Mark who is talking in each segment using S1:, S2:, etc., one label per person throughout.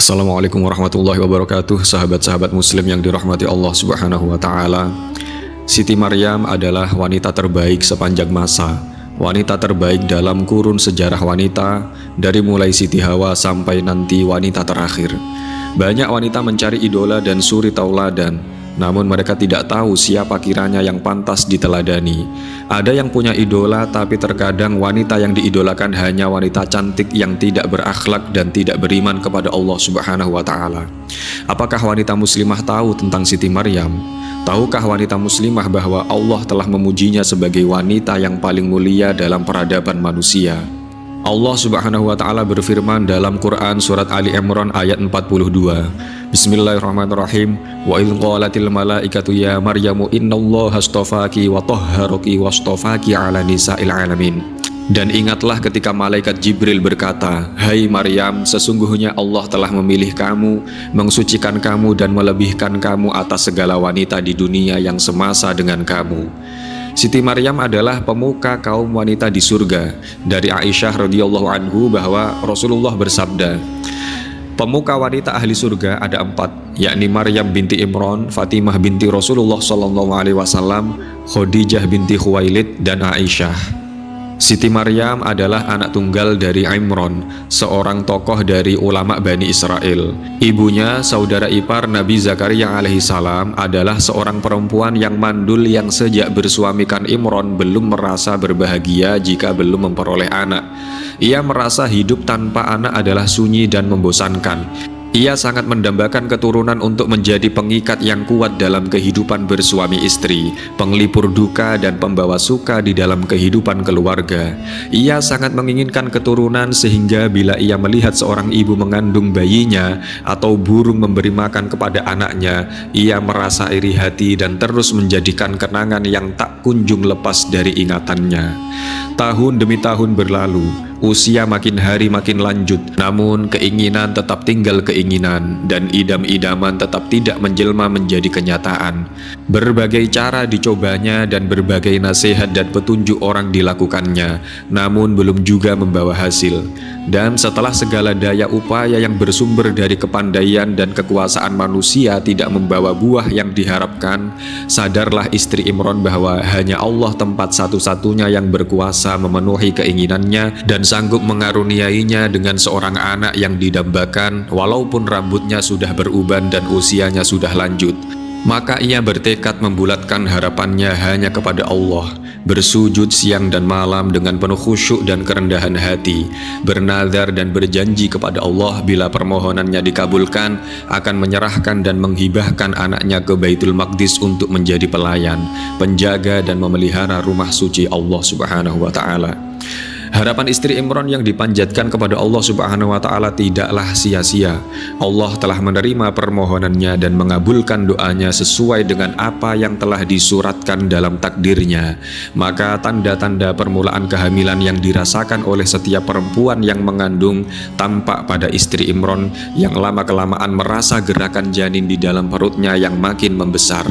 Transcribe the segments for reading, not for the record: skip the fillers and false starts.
S1: Assalamualaikum warahmatullahi wabarakatuh, sahabat-sahabat muslim yang dirahmati Allah subhanahu wa ta'ala. Siti Maryam adalah wanita terbaik sepanjang masa, wanita terbaik dalam kurun sejarah wanita, dari mulai Siti Hawa sampai nanti wanita terakhir. Banyak wanita mencari idola dan suri tauladan, namun mereka tidak tahu siapa kiranya yang pantas diteladani. Ada yang punya idola, tapi terkadang wanita yang diidolakan hanya wanita cantik yang tidak berakhlak dan tidak beriman kepada Allah subhanahu wa ta'ala. Apakah wanita muslimah tahu tentang Siti Maryam? Tahukah wanita muslimah bahwa Allah telah memujinya sebagai wanita yang paling mulia dalam peradaban manusia? Allah subhanahu wa ta'ala berfirman dalam Quran surat Ali Imran ayat 42. Bismillahirrahmanirrahim. Wa idh qalatil malaikatu ya Maryamu innallaha astafaki wa tahharaki wastafaki ala nisa'il alamin. Dan ingatlah ketika malaikat Jibril berkata, "Hai Maryam, sesungguhnya Allah telah memilih kamu, mensucikan kamu dan melebihkan kamu atas segala wanita di dunia yang semasa dengan kamu." Siti Maryam adalah pemuka kaum wanita di surga. Dari Aisyah radhiyallahu anhu bahwa Rasulullah bersabda, pemuka wanita ahli surga ada 4, yakni Maryam binti Imran, Fatimah binti Rasulullah SAW, Khadijah binti Khuwailid, dan Aisyah. Siti Maryam adalah anak tunggal dari Imran, seorang tokoh dari ulama Bani Israel. Ibunya, saudara ipar Nabi Zakaria alaihissalam, adalah seorang perempuan yang mandul yang sejak bersuamikan Imran belum merasa berbahagia jika belum memperoleh anak. Ia merasa hidup tanpa anak adalah sunyi dan membosankan. Ia sangat mendambakan keturunan untuk menjadi pengikat yang kuat dalam kehidupan bersuami istri, penglipur duka dan pembawa suka di dalam kehidupan keluarga. Ia sangat menginginkan keturunan sehingga bila ia melihat seorang ibu mengandung bayinya atau burung memberi makan kepada anaknya, ia merasa iri hati dan terus menjadikan kenangan yang tak kunjung lepas dari ingatannya. Tahun demi tahun berlalu, usia makin hari makin lanjut, namun keinginan tetap tinggal keinginan dan idam-idaman tetap tidak menjelma menjadi kenyataan. Berbagai cara dicobanya dan berbagai nasihat dan petunjuk orang dilakukannya, namun belum juga membawa hasil. Dan setelah segala daya upaya yang bersumber dari kepandaian dan kekuasaan manusia tidak membawa buah yang diharapkan, sadarlah istri Imran bahwa hanya Allah tempat satu-satunya yang berkuasa memenuhi keinginannya dan sanggup mengaruniainya dengan seorang anak yang didambakan walaupun rambutnya sudah beruban dan usianya sudah lanjut. Maka ia bertekad membulatkan harapannya hanya kepada Allah, bersujud siang dan malam dengan penuh khusyuk dan kerendahan hati, bernazar dan berjanji kepada Allah bila permohonannya dikabulkan akan menyerahkan dan menghibahkan anaknya ke Baitul Maqdis untuk menjadi pelayan, penjaga dan memelihara rumah suci Allah subhanahu wa ta'ala. Harapan istri Imran yang dipanjatkan kepada Allah subhanahu wa ta'ala tidaklah sia-sia. Allah telah menerima permohonannya dan mengabulkan doanya sesuai dengan apa yang telah disuratkan dalam takdirnya. Maka tanda-tanda permulaan kehamilan yang dirasakan oleh setiap perempuan yang mengandung tampak pada istri Imran yang lama-kelamaan merasa gerakan janin di dalam perutnya yang makin membesar.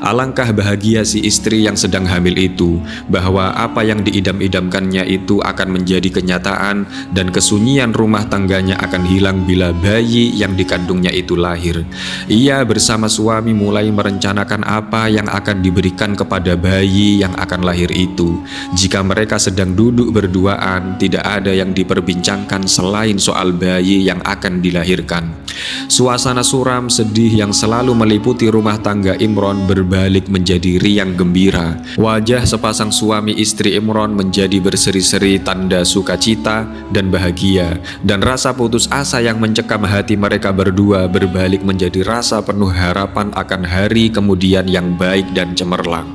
S1: Alangkah bahagia si istri yang sedang hamil itu, bahwa apa yang diidam-idamkannya itu akan menjadi kenyataan dan kesunyian rumah tangganya akan hilang bila bayi yang dikandungnya itu lahir. Ia bersama suami mulai merencanakan apa yang akan diberikan kepada bayi yang akan lahir itu. Jika mereka sedang duduk berduaan, tidak ada yang diperbincangkan selain soal bayi yang akan dilahirkan. Suasana suram sedih yang selalu meliputi rumah tangga Imran berbalik menjadi riang gembira. Wajah sepasang suami istri Imran menjadi berseri-seri tanda sukacita dan bahagia, dan rasa putus asa yang mencekam hati mereka berdua berbalik menjadi rasa penuh harapan akan hari kemudian yang baik dan cemerlang.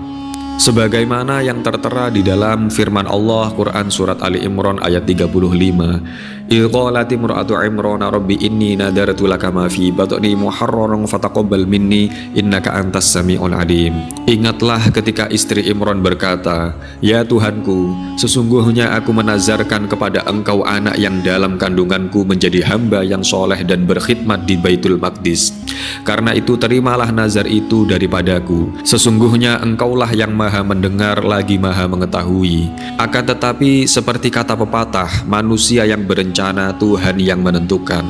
S1: Sebagaimana yang tertera di dalam firman Allah Quran surat Ali Imran ayat 35, "Idh qalat imra'atu Imran rabbi inni nadartu laka ma fi batni muharraran fataqabbal minni innaka antas samiul alim." Ingatlah ketika istri Imran berkata, "Ya Tuhanku, sesungguhnya aku menazarkan kepada engkau anak yang dalam kandunganku menjadi hamba yang soleh dan berkhidmat di Baitul Maqdis. Karena itu terimalah nazar itu daripadaku. Sesungguhnya engkaulah yang maha mendengar lagi maha mengetahui. Akan tetapi seperti kata pepatah, manusia yang berencana, Tuhan yang menentukan.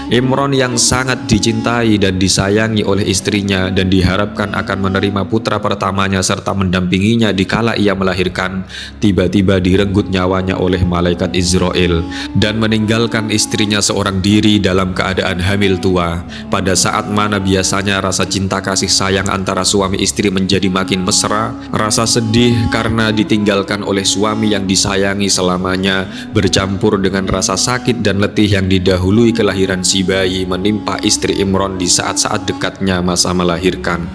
S1: Imron yang sangat dicintai dan disayangi oleh istrinya dan diharapkan akan menerima putra pertamanya serta mendampinginya dikala ia melahirkan, tiba-tiba direnggut nyawanya oleh malaikat Israel dan meninggalkan istrinya seorang diri dalam keadaan hamil tua. Pada saat mana biasanya rasa cinta kasih sayang antara suami istri menjadi makin mesra, rasa sedih karena ditinggalkan oleh suami yang disayangi selamanya bercampur dengan rasa sakit dan letih yang didahului kelahiran si bayi menimpa istri Imron di saat-saat dekatnya masa melahirkan.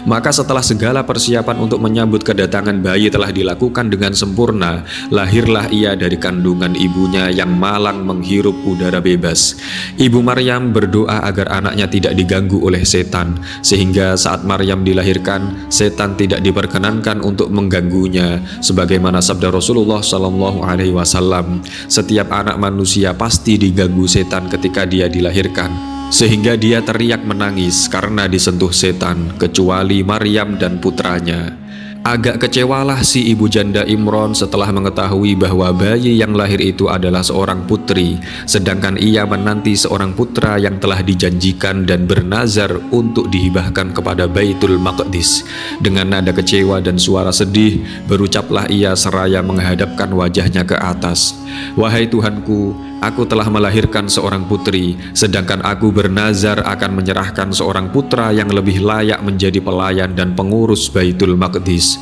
S1: Maka setelah segala persiapan untuk menyambut kedatangan bayi telah dilakukan dengan sempurna, lahirlah ia dari kandungan ibunya yang malang menghirup udara bebas. Ibu Maryam berdoa agar anaknya tidak diganggu oleh setan, sehingga saat Maryam dilahirkan, setan tidak diperkenankan untuk mengganggunya. Sebagaimana sabda Rasulullah SAW, setiap anak manusia pasti diganggu setan ketika dia dilahirkan, sehingga dia teriak menangis karena disentuh setan, kecuali Maryam dan putranya. Agak kecewalah si ibu janda Imron setelah mengetahui bahwa bayi yang lahir itu adalah seorang putri, sedangkan ia menanti seorang putra yang telah dijanjikan dan bernazar untuk dihibahkan kepada Baitul Maqdis. Dengan nada kecewa dan suara sedih, berucaplah ia seraya menghadapkan wajahnya ke atas, "Wahai Tuhanku, aku telah melahirkan seorang putri, sedangkan aku bernazar akan menyerahkan seorang putra yang lebih layak menjadi pelayan dan pengurus Baitul Maqdis.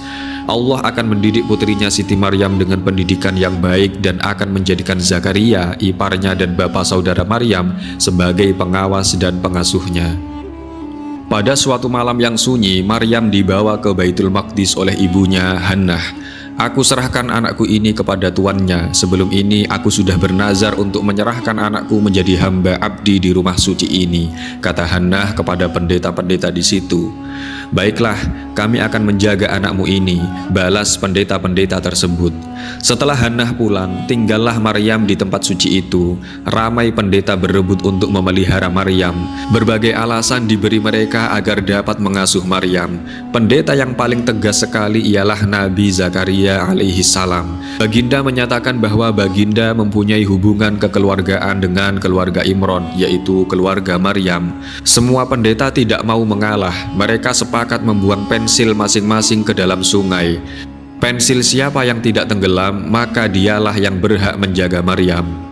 S1: Allah akan mendidik putrinya Siti Maryam dengan pendidikan yang baik dan akan menjadikan Zakaria, iparnya dan bapak saudara Maryam, sebagai pengawas dan pengasuhnya." Pada suatu malam yang sunyi, Maryam dibawa ke Baitul Maqdis oleh ibunya Hannah. "Aku serahkan anakku ini kepada tuannya. Sebelum ini aku sudah bernazar untuk menyerahkan anakku menjadi hamba abdi di rumah suci ini," kata Hannah kepada pendeta-pendeta di situ. "Baiklah, kami akan menjaga anakmu ini," balas pendeta-pendeta tersebut. Setelah Hannah pulang, tinggallah Maryam di tempat suci itu. Ramai pendeta berebut untuk memelihara Maryam. Berbagai alasan diberi mereka agar dapat mengasuh Maryam. Pendeta yang paling tegas sekali ialah Nabi Zakaria alaihi salam. Baginda menyatakan bahwa baginda mempunyai hubungan kekeluargaan dengan keluarga Imron, yaitu keluarga Maryam. Semua pendeta tidak mau mengalah. Mereka sepakat membuang pensil masing-masing ke dalam sungai. Pensil siapa yang tidak tenggelam, maka dialah yang berhak menjaga Maryam.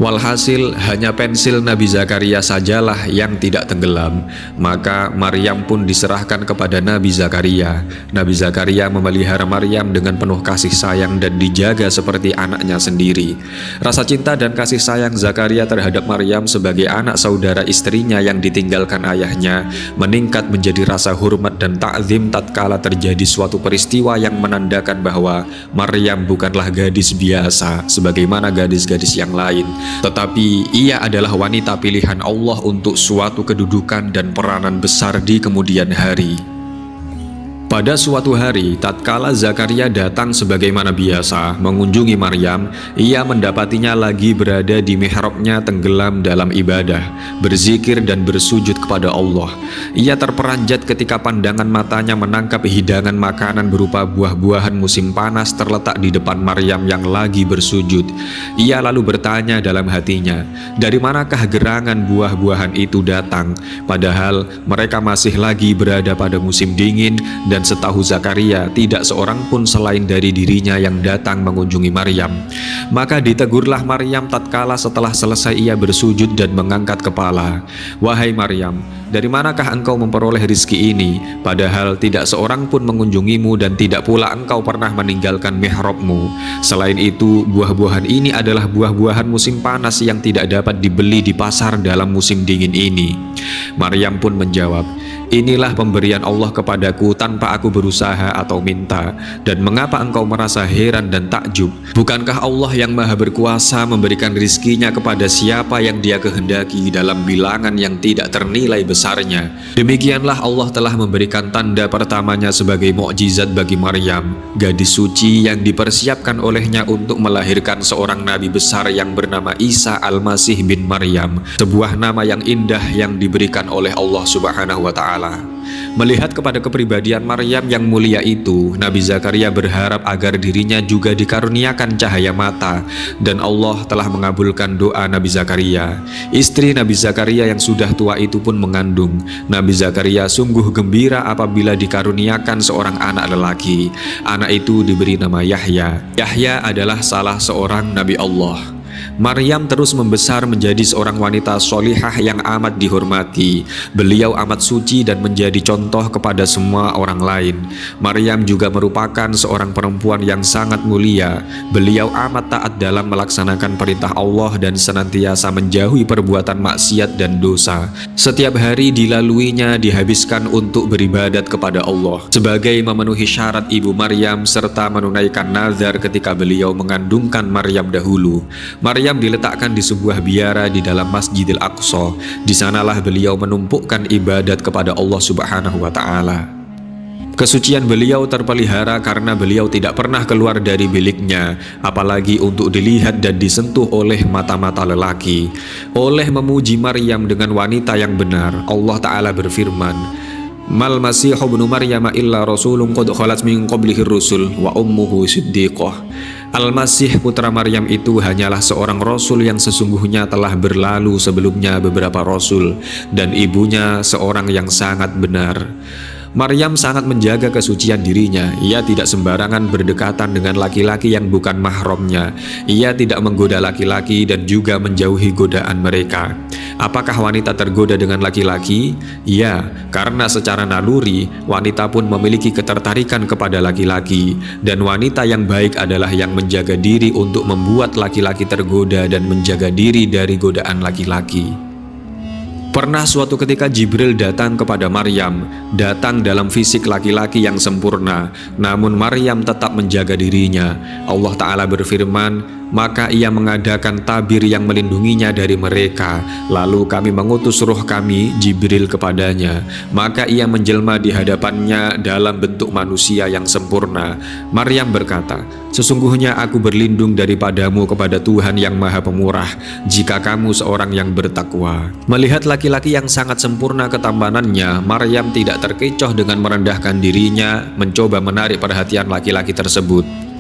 S1: Walhasil hanya pensil Nabi Zakaria sajalah yang tidak tenggelam. Maka Maryam pun diserahkan kepada Nabi Zakaria. Nabi Zakaria memelihara Maryam dengan penuh kasih sayang dan dijaga seperti anaknya sendiri. Rasa cinta dan kasih sayang Zakaria terhadap Maryam sebagai anak saudara istrinya yang ditinggalkan ayahnya meningkat menjadi rasa hormat dan ta'zim tatkala terjadi suatu peristiwa yang menandakan bahwa Maryam bukanlah gadis biasa sebagaimana gadis-gadis yang lain, tetapi ia adalah wanita pilihan Allah untuk suatu kedudukan dan peranan besar di kemudian hari. Pada suatu hari, tatkala Zakaria datang sebagaimana biasa mengunjungi Maryam, ia mendapatinya lagi berada di mihrabnya tenggelam dalam ibadah, berzikir dan bersujud kepada Allah. Ia terperanjat ketika pandangan matanya menangkap hidangan makanan berupa buah-buahan musim panas terletak di depan Maryam yang lagi bersujud. Ia lalu bertanya dalam hatinya, dari manakah gerangan buah-buahan itu datang, padahal mereka masih lagi berada pada musim dingin, dan setahu Zakaria tidak seorang pun selain dari dirinya yang datang mengunjungi Maryam. Maka ditegurlah Maryam tatkala setelah selesai ia bersujud dan mengangkat kepala. "Wahai Maryam, dari manakah engkau memperoleh rizki ini, padahal tidak seorang pun mengunjungimu dan tidak pula engkau pernah meninggalkan mihrabmu? Selain itu, buah-buahan ini adalah buah-buahan musim panas yang tidak dapat dibeli di pasar dalam musim dingin ini." Maryam pun menjawab, "Inilah pemberian Allah kepadaku tanpa aku berusaha atau minta. Dan mengapa engkau merasa heran dan takjub? Bukankah Allah yang maha berkuasa memberikan rizkinya kepada siapa yang dia kehendaki dalam bilangan yang tidak ternilai besarnya? Demikianlah Allah telah memberikan tanda pertamanya sebagai mukjizat bagi Maryam, gadis suci yang dipersiapkan olehnya untuk melahirkan seorang nabi besar yang bernama Isa Al-Masih bin Maryam, sebuah nama yang indah yang diberikan oleh Allah Subhanahu wa Ta'ala. Melihat kepada kepribadian Maryam yang mulia itu, Nabi Zakaria berharap agar dirinya juga dikaruniakan cahaya mata, dan Allah telah mengabulkan doa Nabi Zakaria. Istri Nabi Zakaria yang sudah tua itu pun mengandung. Nabi Zakaria sungguh gembira apabila dikaruniakan seorang anak lelaki. Anak itu diberi nama Yahya. Yahya adalah salah seorang Nabi Allah. Maryam terus membesar menjadi seorang wanita solihah yang amat dihormati. Beliau amat suci dan menjadi contoh kepada semua orang lain. Maryam juga merupakan seorang perempuan yang sangat mulia. Beliau amat taat dalam melaksanakan perintah Allah dan senantiasa menjauhi perbuatan maksiat dan dosa. Setiap hari dilaluinya dihabiskan untuk beribadat kepada Allah, sebagai memenuhi syarat ibu Maryam serta menunaikan nazar ketika beliau mengandungkan Maryam dahulu. Maryam diletakkan di sebuah biara di dalam Masjidil Aqsa. Di sanalah beliau menumpukkan ibadat kepada Allah Subhanahu wa Ta'ala. Kesucian beliau terpelihara karena beliau tidak pernah keluar dari biliknya, apalagi untuk dilihat dan disentuh oleh mata-mata lelaki. Oleh memuji Maryam dengan wanita yang benar, Allah Ta'ala berfirman, Mal Masihu ibnu Maryam illa rasulun qad khalat min qablihi rusul wa ummuhu siddiqah. Al-Masih putra Maryam itu hanyalah seorang rasul yang sesungguhnya telah berlalu sebelumnya beberapa rasul, dan ibunya seorang yang sangat benar. Maryam sangat menjaga kesucian dirinya. Ia tidak sembarangan berdekatan dengan laki-laki yang bukan mahramnya. Ia tidak menggoda laki-laki dan juga menjauhi godaan mereka. Apakah wanita tergoda dengan laki-laki? Ya, karena secara naluri wanita pun memiliki ketertarikan kepada laki-laki, dan wanita yang baik adalah yang menjaga diri untuk membuat laki-laki tergoda dan menjaga diri dari godaan laki-laki. Pernah suatu ketika Jibril datang kepada Maryam, datang dalam fisik laki-laki yang sempurna, namun Maryam tetap menjaga dirinya. Allah Ta'ala berfirman, maka ia mengadakan tabir yang melindunginya dari mereka. Lalu kami mengutus ruh kami, Jibril, kepadanya. Maka ia menjelma di hadapannya dalam bentuk manusia yang sempurna. Maryam berkata, sesungguhnya aku berlindung daripadamu kepada Tuhan yang Maha Pemurah, jika kamu seorang yang bertakwa. Melihat laki-laki yang sangat sempurna ketampanannya, Maryam tidak terkecoh dengan merendahkan dirinya, mencoba menarik perhatian laki-laki tersebut.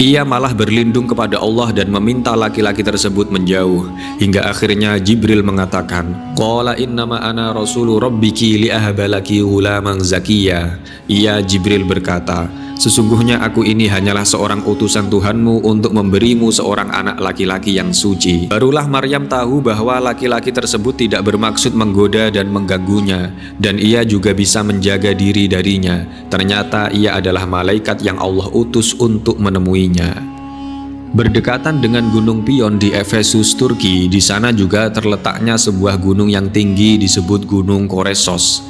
S1: Ia malah berlindung kepada Allah dan meminta laki-laki tersebut menjauh, hingga akhirnya Jibril mengatakan, Qala innama ana rasulu rabbiki li'ahabalaki ghulaman zakiyya. Ia Jibril berkata, sesungguhnya aku ini hanyalah seorang utusan Tuhanmu untuk memberimu seorang anak laki-laki yang suci. Barulah Maryam tahu bahwa laki-laki tersebut tidak bermaksud menggoda dan mengganggunya, dan ia juga bisa menjaga diri darinya. Ternyata ia adalah malaikat yang Allah utus untuk menemuinya. Berdekatan dengan Gunung Pion di Efesus, Turki, di sana juga terletaknya sebuah gunung yang tinggi disebut Gunung Koresos.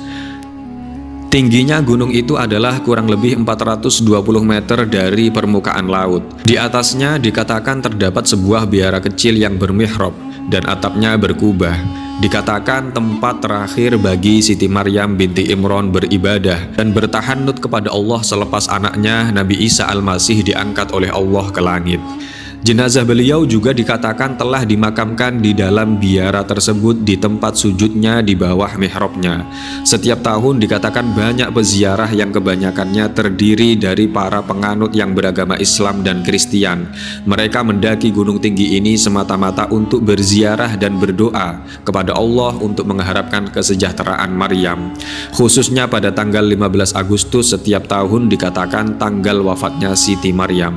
S1: Tingginya gunung itu adalah kurang lebih 420 meter dari permukaan laut. Di atasnya dikatakan terdapat sebuah biara kecil yang bermihrab dan atapnya berkubah. Dikatakan tempat terakhir bagi Siti Maryam binti Imran beribadah dan bertahanut kepada Allah selepas anaknya Nabi Isa Al-Masih diangkat oleh Allah ke langit. Jenazah beliau juga dikatakan telah dimakamkan di dalam biara tersebut di tempat sujudnya di bawah mihrabnya. Setiap tahun dikatakan banyak peziarah yang kebanyakannya terdiri dari para penganut yang beragama Islam dan Kristen. Mereka mendaki gunung tinggi ini semata-mata untuk berziarah dan berdoa kepada Allah untuk mengharapkan kesejahteraan Maryam. Khususnya pada tanggal 15 Agustus setiap tahun dikatakan tanggal wafatnya Siti Maryam.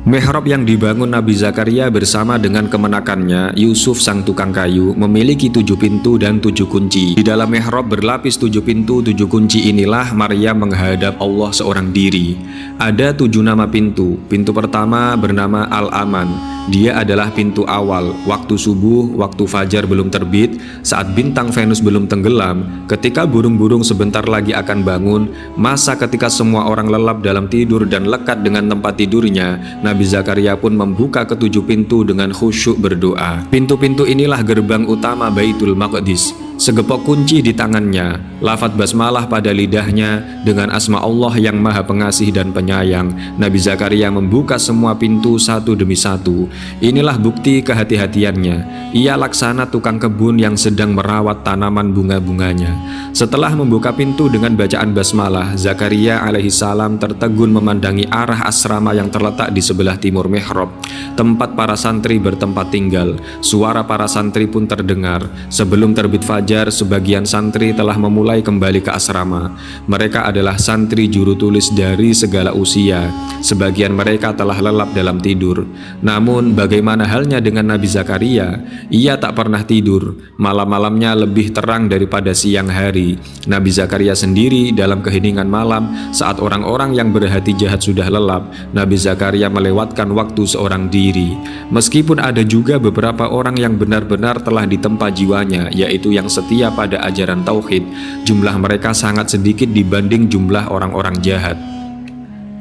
S1: Mihrab yang dibangun Nabi Zakaria bersama dengan kemenakannya, Yusuf sang tukang kayu, memiliki 7 pintu dan 7 kunci. Di dalam mihrab berlapis 7 pintu, 7 kunci inilah Maryam menghadap Allah seorang diri. Ada 7 nama pintu. Pintu pertama bernama Al-Aman. Dia adalah pintu awal, waktu subuh, waktu fajar belum terbit, saat bintang Venus belum tenggelam, ketika burung-burung sebentar lagi akan bangun, masa ketika semua orang lelap dalam tidur dan lekat dengan tempat tidurnya, Nabi Zakaria pun membuka ke-7 pintu dengan khusyuk berdoa. Pintu-pintu inilah gerbang utama Baitul Maqdis. segepok kunci di tangannya, lafadz basmalah pada lidahnya, dengan asma Allah yang maha pengasih dan penyayang, Nabi Zakaria membuka semua pintu satu demi satu. Inilah bukti kehati-hatiannya. Ia laksana tukang kebun yang sedang merawat tanaman bunga-bunganya. Setelah membuka pintu dengan bacaan basmalah, Zakaria alaihissalam tertegun memandangi arah asrama yang terletak di sebelah timur mihrab, tempat para santri bertempat tinggal. Suara para santri pun terdengar. Sebelum terbit fajar, sebagian santri telah memulai kembali ke asrama. Mereka adalah santri juru tulis dari segala usia. Sebagian mereka telah lelap dalam tidur. Namun bagaimana halnya dengan Nabi Zakaria? Ia tak pernah tidur. Malam-malamnya lebih terang daripada siang hari. Nabi Zakaria sendiri dalam keheningan malam, saat orang-orang yang berhati jahat sudah lelap, Nabi Zakaria melewatkan waktu seorang diri. Meskipun ada juga beberapa orang yang benar-benar telah ditempa jiwanya, yaitu yang setia pada ajaran tauhid, jumlah mereka sangat sedikit dibanding jumlah orang-orang jahat.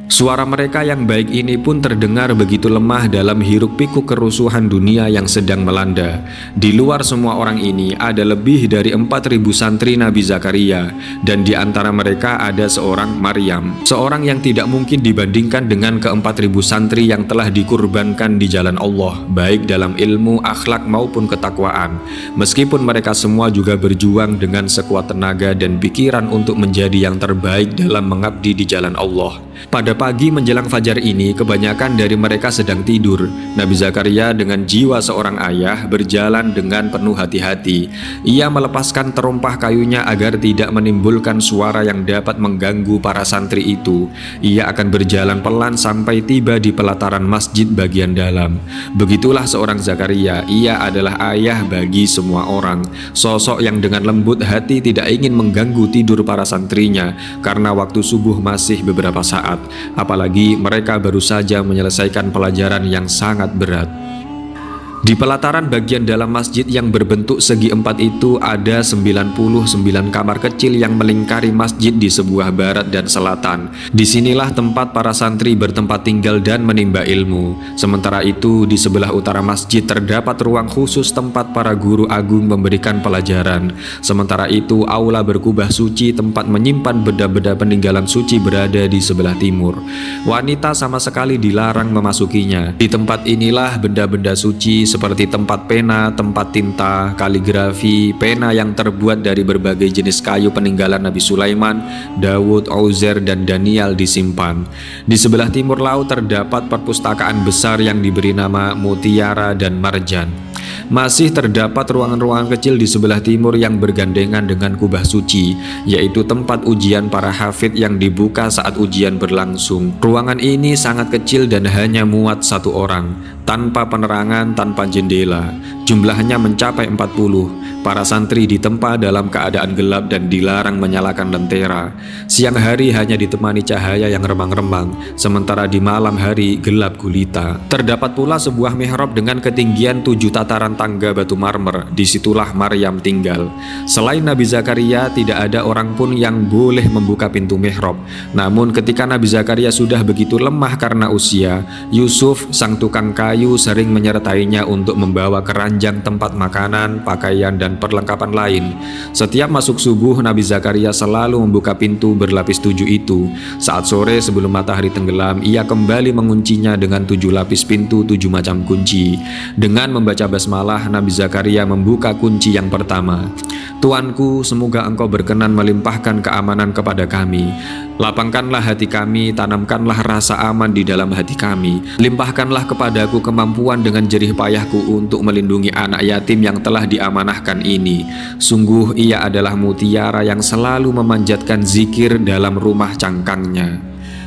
S1: Suara mereka yang baik ini pun terdengar begitu lemah dalam hiruk-pikuk kerusuhan dunia yang sedang melanda. Di luar semua orang ini ada lebih dari 4.000 santri Nabi Zakaria, dan di antara mereka ada seorang Maryam, seorang yang tidak mungkin dibandingkan dengan ke-4.000 santri yang telah dikurbankan di jalan Allah, baik dalam ilmu, akhlak maupun ketakwaan. Meskipun mereka semua juga berjuang dengan sekuat tenaga dan pikiran untuk menjadi yang terbaik dalam mengabdi di jalan Allah. Pada pagi menjelang fajar ini, kebanyakan dari mereka sedang tidur. Nabi Zakaria dengan jiwa seorang ayah berjalan dengan penuh hati-hati. Ia melepaskan terompah kayunya agar tidak menimbulkan suara yang dapat mengganggu para santri itu. Ia akan berjalan pelan sampai tiba di pelataran masjid bagian dalam. Begitulah seorang Zakaria. Ia adalah ayah bagi semua orang. Sosok yang dengan lembut hati tidak ingin mengganggu tidur para santrinya, karena waktu subuh masih beberapa saat. Apalagi mereka baru saja menyelesaikan pelajaran yang sangat berat. Di pelataran bagian dalam masjid yang berbentuk segi empat itu ada 99 kamar kecil yang melingkari masjid di sebelah barat dan selatan. Disinilah tempat para santri bertempat tinggal dan menimba ilmu. Sementara itu di sebelah utara masjid terdapat ruang khusus tempat para guru agung memberikan pelajaran. Sementara itu aula berkubah suci tempat menyimpan benda-benda peninggalan suci berada di sebelah timur. Wanita sama sekali dilarang memasukinya. Di tempat inilah benda-benda suci seperti tempat pena, tempat tinta, kaligrafi, pena yang terbuat dari berbagai jenis kayu peninggalan Nabi Sulaiman, Daud, Uzair, dan Daniel disimpan. Di sebelah timur laut terdapat perpustakaan besar yang diberi nama Mutiara dan Marjan. Masih terdapat ruangan-ruangan kecil di sebelah timur yang bergandengan dengan kubah suci, yaitu tempat ujian para hafid yang dibuka saat ujian berlangsung. Ruangan ini sangat kecil dan hanya muat satu orang, tanpa penerangan, tanpa jendela. Jumlahnya mencapai 40. Para santri ditempa dalam keadaan gelap dan dilarang menyalakan lentera. Siang hari hanya ditemani cahaya yang remang-remang, sementara di malam hari gelap gulita. Terdapat pula sebuah mihrab dengan ketinggian 7 tataran tangga batu marmer. Disitulah Maryam tinggal. Selain Nabi Zakaria, tidak ada orang pun yang boleh membuka pintu mihrab. Namun ketika Nabi Zakaria sudah begitu lemah karena usia, Yusuf, sang tukang kayu, sering menyertainya untuk membawa keranjang tempat makanan, pakaian, dan perlengkapan lain. Setiap masuk subuh, Nabi Zakaria selalu membuka pintu berlapis 7 itu. Saat sore sebelum matahari tenggelam, ia kembali menguncinya dengan 7 lapis pintu 7 macam kunci. Dengan membaca basmalah, Nabi Zakaria membuka kunci yang pertama. Tuanku, semoga engkau berkenan melimpahkan keamanan kepada kami. Lapangkanlah hati kami, tanamkanlah rasa aman di dalam hati kami. Limpahkanlah kepadaku kemampuan dengan jerih payahku untuk melindungi anak yatim yang telah diamanahkan ini. Sungguh ia adalah mutiara yang selalu memanjatkan zikir dalam rumah cangkangnya.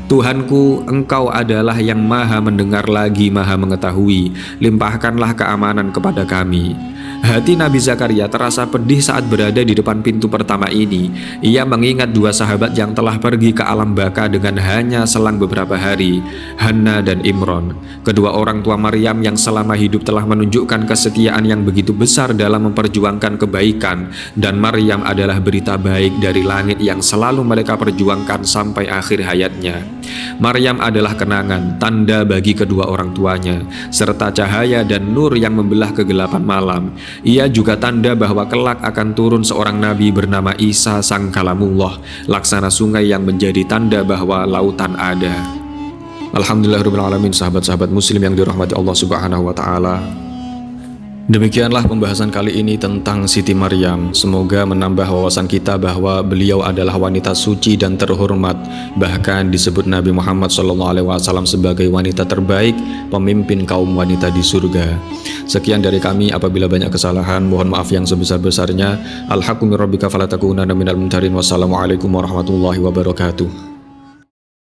S1: Tuhanku, engkau adalah yang maha mendengar lagi maha mengetahui. Limpahkanlah keamanan kepada kami. Hati Nabi Zakaria terasa pedih saat berada di depan pintu pertama ini. Ia mengingat 2 sahabat yang telah pergi ke alam baka dengan hanya selang beberapa hari, Hanna dan Imron. Kedua orang tua Maryam yang selama hidup telah menunjukkan kesetiaan yang begitu besar dalam memperjuangkan kebaikan, dan Maryam adalah berita baik dari langit yang selalu mereka perjuangkan sampai akhir hayatnya. Maryam adalah kenangan, tanda bagi kedua orang tuanya, serta cahaya dan nur yang membelah kegelapan malam. Ia juga tanda bahwa kelak akan turun seorang nabi bernama Isa sang kalamullah, laksana sungai yang menjadi tanda bahwa lautan ada. Alhamdulillahirrahmanirrahim, sahabat-sahabat muslim yang dirahmati Allah subhanahu wa ta'ala. Demikianlah pembahasan kali ini tentang Siti Maryam. Semoga menambah wawasan kita bahwa beliau adalah wanita suci dan terhormat. Bahkan disebut Nabi Muhammad SAW sebagai wanita terbaik, pemimpin kaum wanita di surga. Sekian dari kami, apabila banyak kesalahan mohon maaf yang sebesar-besarnya. Alhaqqu min rabbika fala takunanna minal mumtarin. Wassalamualaikum warahmatullahi wabarakatuh.